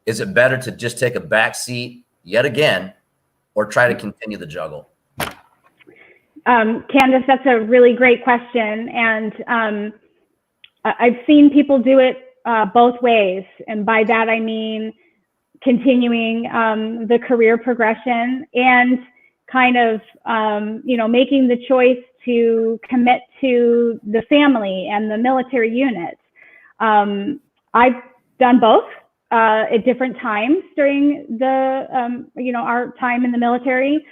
Is it better to just take a back seat yet again, or try to continue the juggle? Candace, that's a really great question. And I've seen people do it both ways. And by that, I mean continuing the career progression and kind of, you know, making the choice to commit to the family and the military unit. I've done both at different times during the, you know, our time in the military.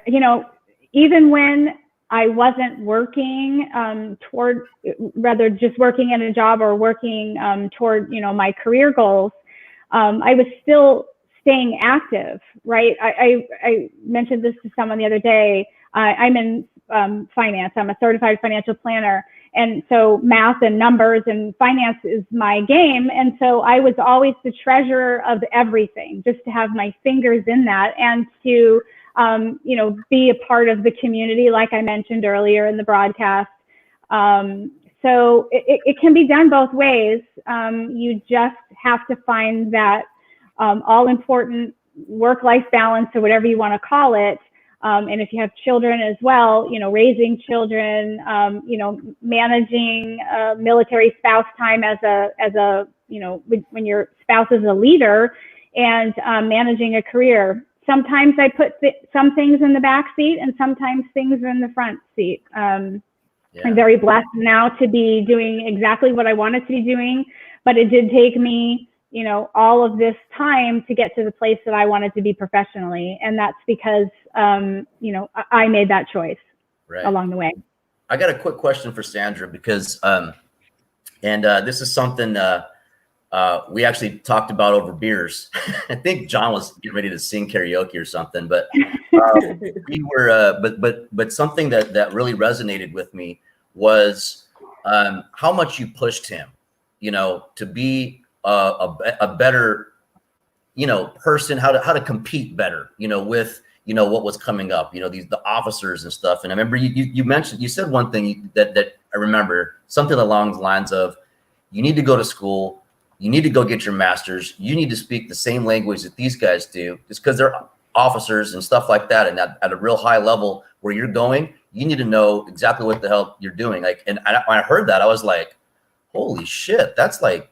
You know, even when I wasn't working rather just working in a job or working toward, you know, my career goals, I was still staying active, right? I mentioned this to someone the other day. I'm in finance. I'm a certified financial planner. And so math and numbers and finance is my game. And so I was always the treasurer of everything, just to have my fingers in that and to be a part of the community, like I mentioned earlier in the broadcast. So it can be done both ways. You just have to find that all important work-life balance, or whatever you want to call it. And if you have children as well, raising children, managing military spouse time as a when your spouse is a leader, and managing a career. Sometimes I put some things in the back seat, and sometimes things are in the front seat. I'm very blessed now to be doing exactly what I wanted to be doing, but it did take me, all of this time to get to the place that I wanted to be professionally. And that's because, I made that choice along the way. I got a quick question for Sandra, because, this is something we actually talked about over beers. I think John was getting ready to sing karaoke or something, but we were, but something that really resonated with me was how much you pushed him, to be a better, person, how to compete better, with, what was coming up, the officers and stuff. And I remember you said one thing that I remember, something along the lines of, you need to go to school, you need to go get your master's, you need to speak the same language that these guys do, just because they're officers and stuff like that. And at a real high level where you're going, you need to know exactly what the hell you're doing. When I heard that, I was like, holy shit, that's like,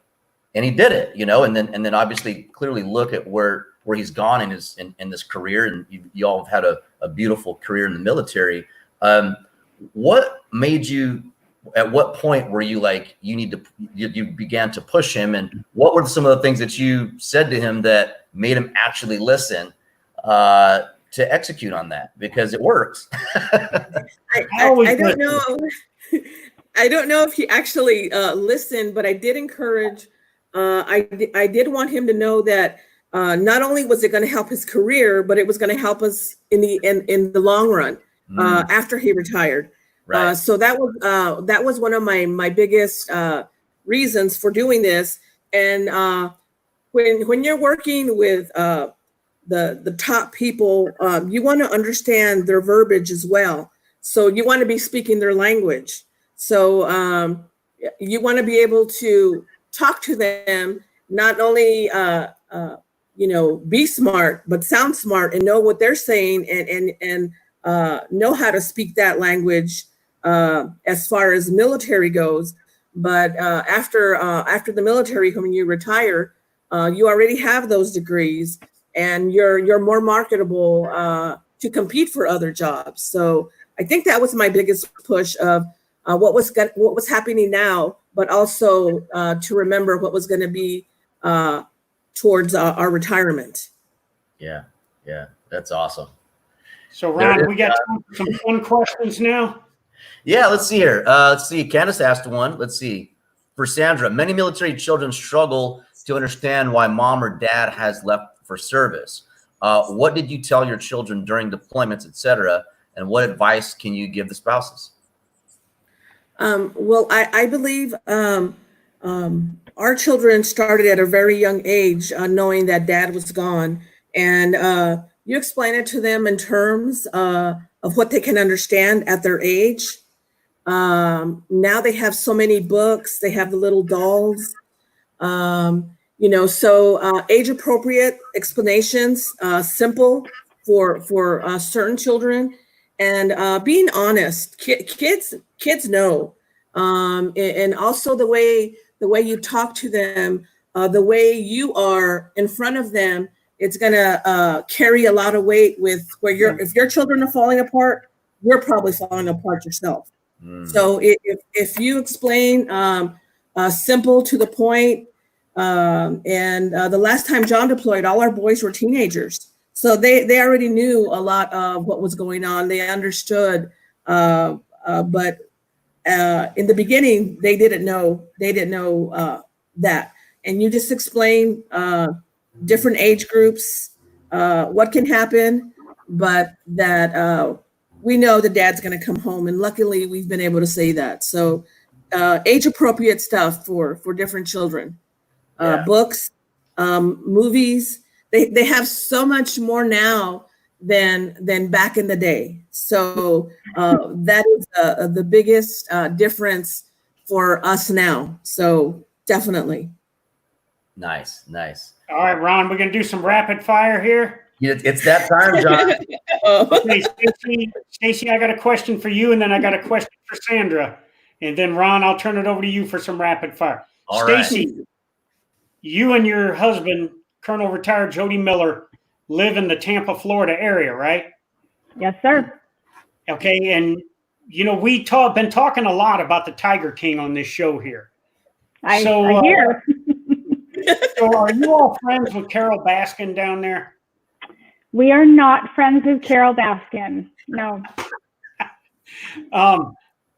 and he did it, and then obviously clearly look at where he's gone in this career. And you all have had a beautiful career in the military. What made you, at what point were you like, you began to push him, and what were some of the things that you said to him that made him actually listen to execute on that? Because it works. I don't know. I don't know if he actually listened, but I did encourage. I did want him to know that not only was it going to help his career, but it was going to help us in the long run after he retired. Right. So that was one of my biggest reasons for doing this. And when you're working with the top people, you want to understand their verbiage as well. So you want to be speaking their language. So you want to be able to talk to them, not only be smart, but sound smart and know what they're saying, and know how to speak that language as far as military goes. But after the military, when you retire, you already have those degrees, and you're more marketable to compete for other jobs. So I think that was my biggest push of what was happening now, but also to remember what was going to be towards our retirement. Yeah, that's awesome. So Ron, we got some fun questions now. Yeah, let's see here. Let's see. Candace asked one. Let's see. For Sandra, many military children struggle to understand why mom or dad has left for service. What did you tell your children during deployments, etc., and what advice can you give the spouses? Well, I believe our children started at a very young age knowing that dad was gone, and you explain it to them in terms of what they can understand at their age. Now they have so many books, they have the little dolls, so age appropriate explanations, simple for certain children, and being honest. Kids know, and also the way you talk to them, the way you are in front of them, it's gonna carry a lot of weight with where if your children are falling apart, you're probably falling apart yourself. So if you explain simple to the point, and the last time John deployed, all our boys were teenagers, so they already knew a lot of what was going on. They understood, but in the beginning they didn't know that. And you just explain different age groups, what can happen, but that we know the dad's going to come home, and luckily we've been able to say that. So age appropriate stuff for different children. Books, movies, they have so much more now than back in the day. So that is the biggest difference for us now. So definitely. Nice, nice. All right, Ron, we're going to do some rapid fire here. It's that time, John. Okay, Stacey, I got a question for you, and then I got a question for Sandra. And then, Ron, I'll turn it over to you for some rapid fire. Stacey, right. You and your husband, Colonel Retired Jody Miller, live in the Tampa, Florida area, right? Yes, sir. Okay, and, you know, we've been talking a lot about the Tiger King on this show here. I hear. So are you all friends with Carole Baskin down there? We are not friends with Carole Baskin. No.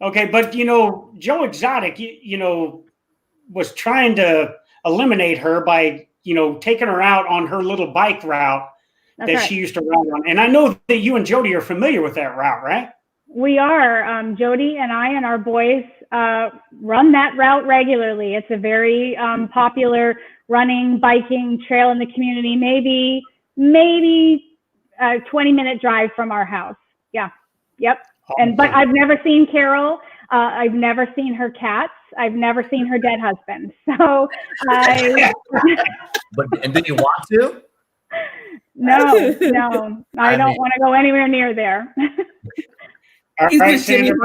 Okay, but you know, Joe Exotic, you know, was trying to eliminate her by, you know, taking her out on her little bike route that she used to ride on. And I know that you and Jody are familiar with that route, right? We are. Jody and I and our boys run that route regularly. It's a very popular running, biking trail in the community. Maybe a 20-minute drive from our house. Yeah. Yep. But I've never seen Carole. I've never seen her cats. I've never seen her dead husband. So and do you want to? No. I don't want to go anywhere near there. All right, Sandra,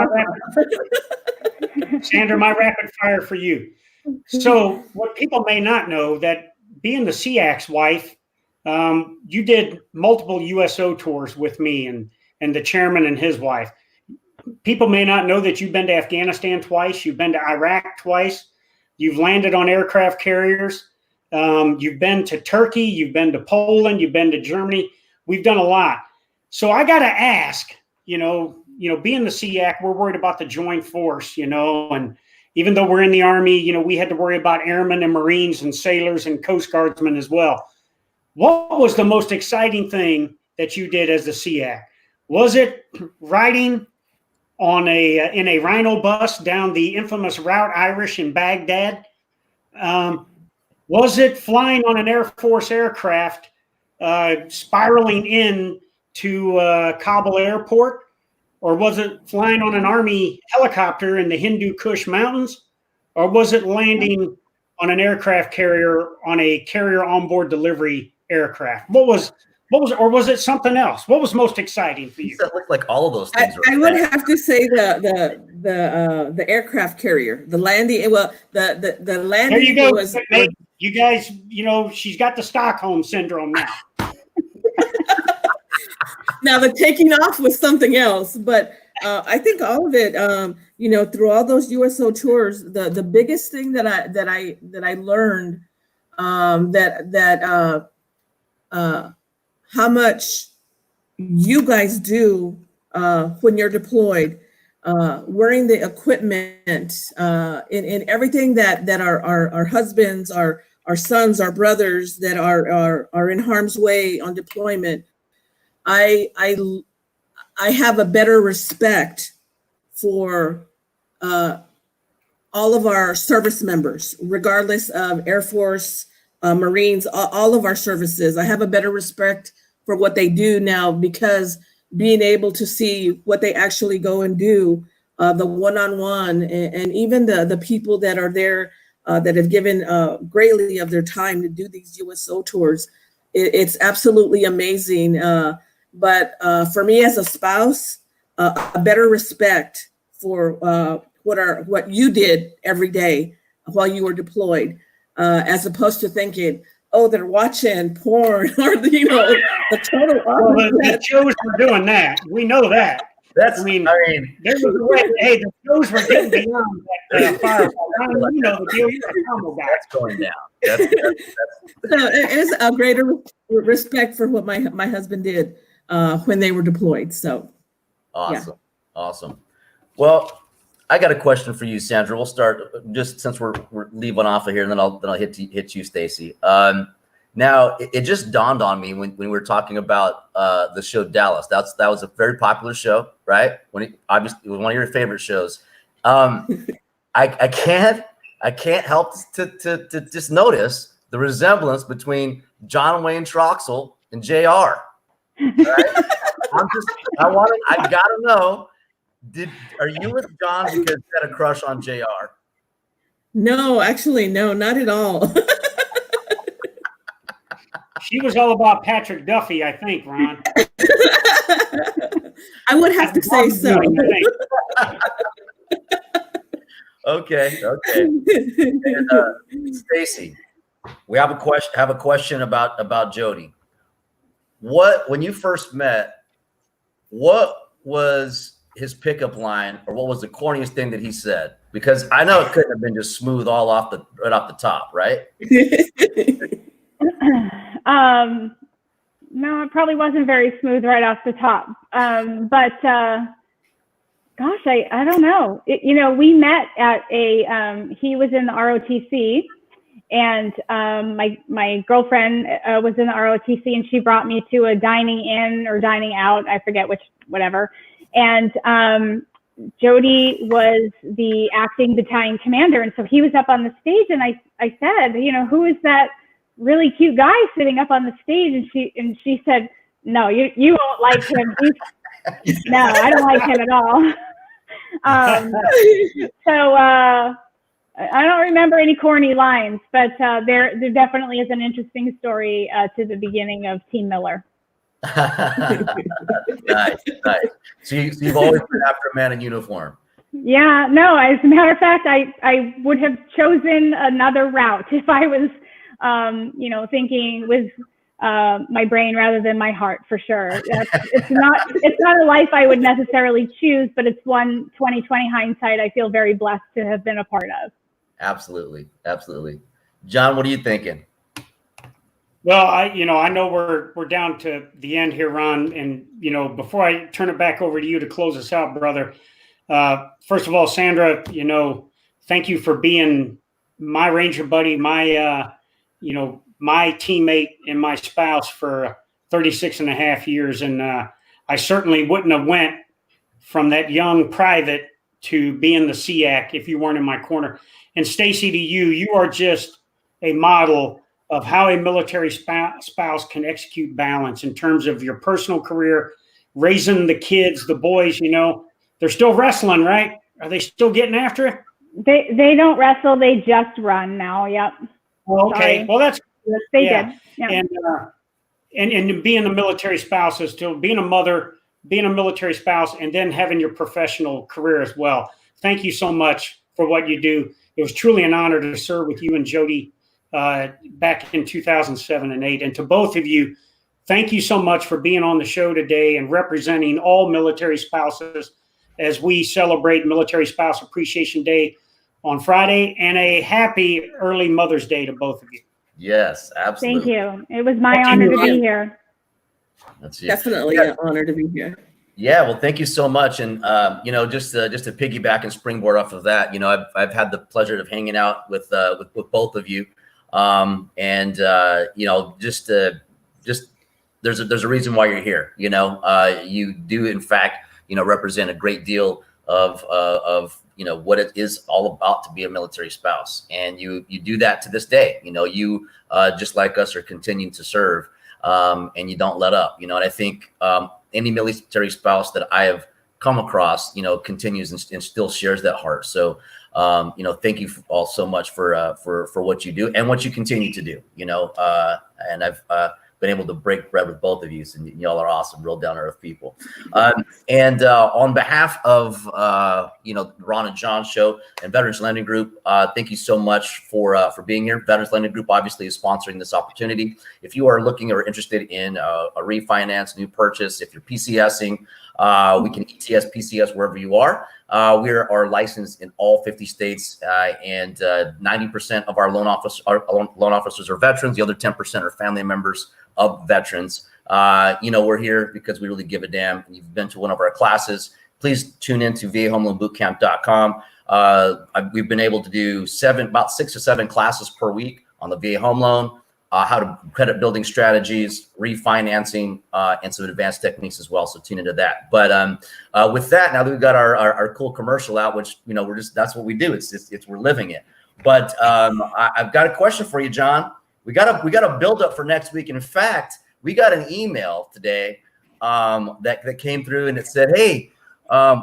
my rapid fire for you. So what people may not know, that being the 𝑐𝒂𝒃's wife, you did multiple USO tours with me and the chairman and his wife. People may not know that you've been to Afghanistan twice. You've been to Iraq twice. You've landed on aircraft carriers. You've been to Turkey. You've been to Poland. You've been to Germany. We've done a lot. So I got to ask, you know, being the 𝘂𝒃, we're worried about the joint force, you know, and even though we're in the Army, you know, we had to worry about airmen and Marines and sailors and Coast Guardsmen as well. What was the most exciting thing that you did as the 𝘂𝒃? Was it riding on in a Rhino bus down the infamous Route Irish in Baghdad? Was it flying on an Air Force aircraft spiraling in to Kabul airport? Or was it flying on an Army helicopter in the Hindu Kush Mountains? Or was it landing on an aircraft carrier on a carrier onboard delivery aircraft? Or was it something else? What was most exciting for you? That looked like all of those things. I would have to say the aircraft carrier, the landing. Well, the landing. There you go. Was you guys, you know, she's got the Stockholm syndrome now. Now the taking off was something else, but I think all of it, you know, through all those USO tours, the biggest thing that I learned how much you guys do when you're deployed, wearing the equipment, in everything that our husbands, our sons, our brothers that are in harm's way on deployment. I have a better respect for all of our service members, regardless of Air Force, Marines, all of our services. I have a better respect for what they do now, because being able to see what they actually go and do, the one-on-one, and even the people that are there that have given greatly of their time to do these USO tours, it's absolutely amazing. But for me as a spouse, a better respect for what you did every day while you were deployed, as opposed to thinking, oh, they're watching porn, or the total opposite. Well, the shows were doing that. We know that. There was a way. Hey, the shows were getting beyond that firewall. You know the deal. You're a combo guy. That's going down. That's it's a greater respect for what my husband did when they were deployed. So awesome, awesome. Well, I got a question for you, Sandra. We'll start just since we're leaving off of here, and then I'll hit you, Stacey. Now it just dawned on me when we were talking about the show Dallas. That was a very popular show, right? Obviously it was one of your favorite shows. I can't help to just notice the resemblance between John Wayne Troxell and JR. Right? I gotta know. Are you with John because you had a crush on JR? No, actually, no, not at all. She was all about Patrick Duffy, I think, Ron. I would have to say so. Okay. And, Stacy, we have a question about Jody. When you first met, what was his pickup line, or what was the corniest thing that he said? Because I know it couldn't have been just smooth right off the top, right? No, it probably wasn't very smooth right off the top. But gosh, I don't know. We met at he was in the ROTC, and my girlfriend was in the ROTC, and she brought me to a dining in or dining out, I forget whatever. And Jody was the acting battalion commander, and so he was up on the stage, and I said, who is that really cute guy sitting up on the stage? And she said, no, you won't like him. No, I don't like him at all. So I don't remember any corny lines, but there definitely is an interesting story to the beginning of Team Miller. Nice. So you've always been after a man in uniform. Yeah, no, as a matter of fact, I would have chosen another route if I was, thinking with my brain rather than my heart, for sure. It's not a life I would necessarily choose, but it's one 2020 hindsight I feel very blessed to have been a part of. Absolutely. John, what are you thinking? Well, I know we're down to the end here, Ron, and before I turn it back over to you to close us out, brother. First of all, Sandra, thank you for being my Ranger buddy, my teammate and my spouse for 36 and a half years. And I certainly wouldn't have went from that young private to being the SEAC if you weren't in my corner. And Stacy, to you are just a model of how a military spouse can execute balance in terms of your personal career, raising the kids, the boys, they're still wrestling, right? Are they still getting after it? They don't wrestle. They just run now. Yep. Oh, okay. Sorry. Well, that's good. They did. Yeah. And being a military spouse is still being a mother, being a military spouse, and then having your professional career as well. Thank you so much for what you do. It was truly an honor to serve with you and Jody back in 2007 and 2008. And to both of you, thank you so much for being on the show today and representing all military spouses as we celebrate Military Spouse Appreciation Day on Friday, and a happy early Mother's Day to both of you. Yes, absolutely. Thank you. It was my honor to be here. That's Definitely an honor to be here. Yeah, well, thank you so much. And just to piggyback and springboard off of that, I've had the pleasure of hanging out with both of you, there's a reason why you're here. You do in fact represent a great deal of what it is all about to be a military spouse, and you do that to this day. You just like us are continuing to serve, and you don't let up. And I think any military spouse that I have come across, continues and still shares that heart. So, thank you all so much for what you do and what you continue to do. And I've been able to break bread with both of you, and y'all are awesome, real down to earth people. On behalf of Ron and John's show and Veterans Lending Group, thank you so much for being here. Veterans Lending Group obviously is sponsoring this opportunity. If you are looking or interested in a refinance, new purchase, if you're PCSing, we can ETS, PCS wherever you are. We are licensed in all 50 states, and 90% of our loan officers are veterans. The other 10% are family members of veterans. We're here because we really give a damn. You've been to one of our classes. Please tune in to VAHomeloanBootcamp.com. We've been able to do about 6 or 7 classes per week on the VA home loan, how to credit building strategies, refinancing, and some advanced techniques as well. So tune into that. But with that, now that we've got our cool commercial out, which that's what we do. It's we're living it. But I've got a question for you, John. We got a build up for next week. In fact, we got an email today that came through, and it said, "Hey,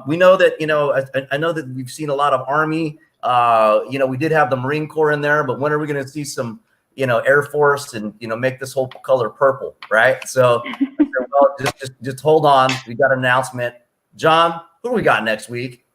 we know that, I know that we've seen a lot of Army. We did have the Marine Corps in there, but when are we going to see some, Air Force and, make this whole color purple, right?" So, I said, well, just hold on. We got an announcement. John, who do we got next week?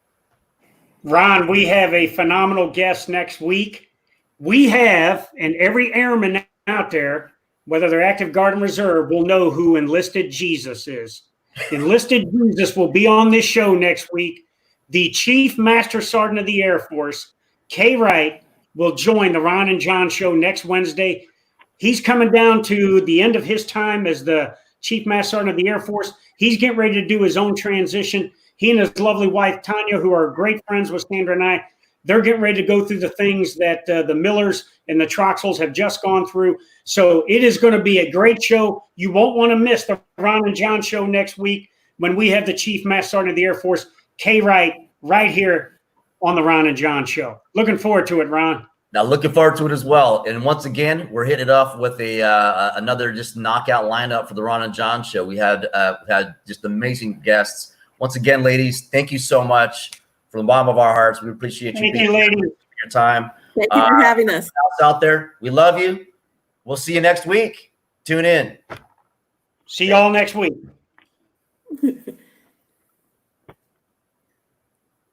Ron, we have a phenomenal guest next week. We have, and every airman out there, whether they're active guard and reserve, will know who Enlisted Jesus is. Enlisted Jesus will be on this show next week. The Chief Master Sergeant of the Air Force, Kay Wright, will join the Ron and John show next Wednesday. He's coming down to the end of his time as the Chief Master Sergeant of the Air Force. He's getting ready to do his own transition. He and his lovely wife, Tanya, who are great friends with Sandra and I, they're getting ready to go through the things that the Millers and the Troxels have just gone through. So it is going to be a great show. You won't want to miss the Ron and John show next week when we have the Chief Master Sergeant of the Air Force, Kay Wright, right here on the Ron and John show. Looking forward to it, Ron. Now, looking forward to it as well. And once again, we're hitting it off with another just knockout lineup for the Ron and John show. We had just amazing guests. Once again, ladies, thank you so much from the bottom of our hearts. We appreciate you. Thank you, ladies. Your time. Thank you for having us. Out there, we love you. We'll see you next week. Tune in. See y'all next week.